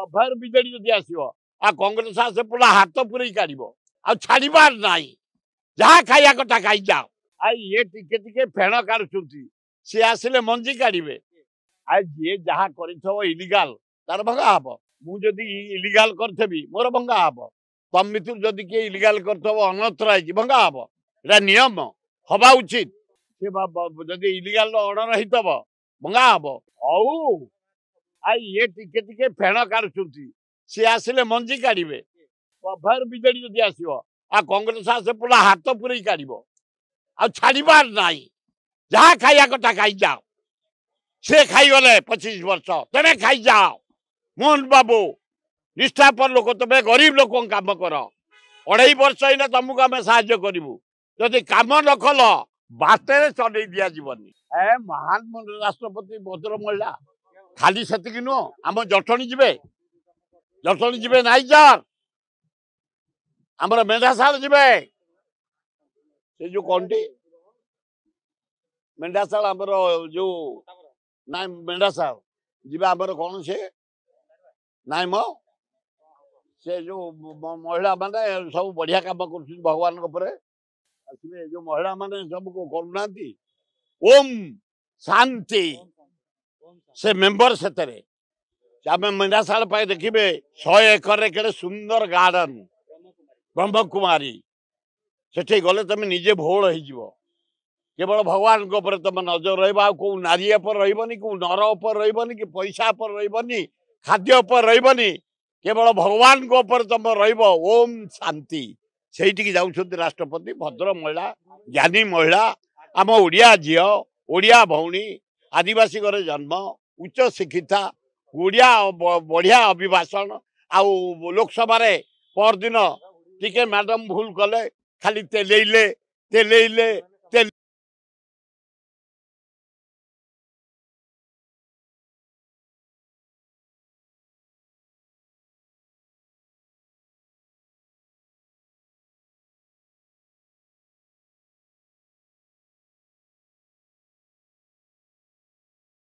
cover विजेडी जदि आसो आ कांग्रेस आसे पूरा हाथ पूरे काढ़ आ छाड़बार नाई जहाँ खाया कथा खाई जाओ आ ये टिके टिके फेण काढ़ुंट सी आसिले मंजी काढ़े आ जी जहाँ कर इलिगाल तार भंगा हम मुझे इलिगाल करी मोर भंगा हम तम भर जदि किए इलिगाल कर अनअथराइज भंगा हम एटा नियम हवा उचित जदि इलिगाल अर्डर होइतब भंगा हम हऊ आ ये टिके टिके फेण काढ़ुंट सी आसिले मंजी काढ़े कभर विजेडी जदि आसो आ कांग्रेस आसे पूरा हाथ पूरे काढ़ आ छाड़बार नाई जहाँ खाया कथा खाई जाओ से खाईगले 25 वर्ष तेरे खाई जाओ मोहन बाबू निष्ठापर लोक तुम्हें गरीब लोक काम कर 2.5 वर्ष होना तुमको आम साहय करूँ जदि कम न कल बाटे चल दिज्वनी ए महान राष्ट्रपति भद्र महिला खाली से नुह आम जटणी जीवे नाई सर आमर मेढाशाल जीवे से जो कौन मेढाशाल आमर जो ना मेढाशाल जीवा आमर कौन से नाई मो से जो महिला माने सब बढ़िया काम कर भगवान आसवे जो महिला माने सब करूना ओम शांति से मेंबर से आम मेढाशाल देखिए 100 एकर केड़े सुंदर गार्डन ब्रह्मकुमारी सेठी गले तुम निजे भोल हो केवल भगवान तुम नजर रहा नारी पर रही कौ नर पर रही कि पैसा पर रही खाद्य पर रही केवल भगवान तुम रोम शांति से जाऊँ राष्ट्रपति भद्र महिला ज्ञानी महिला आम ओडिया झी ओडिया भौणी आदिवासी घर जन्म उच्च शिक्षिता ओडिया बढ़िया अभिभाषण आउ लोकसभा परदिन टिके मैडम भूल कले खाली तेलैले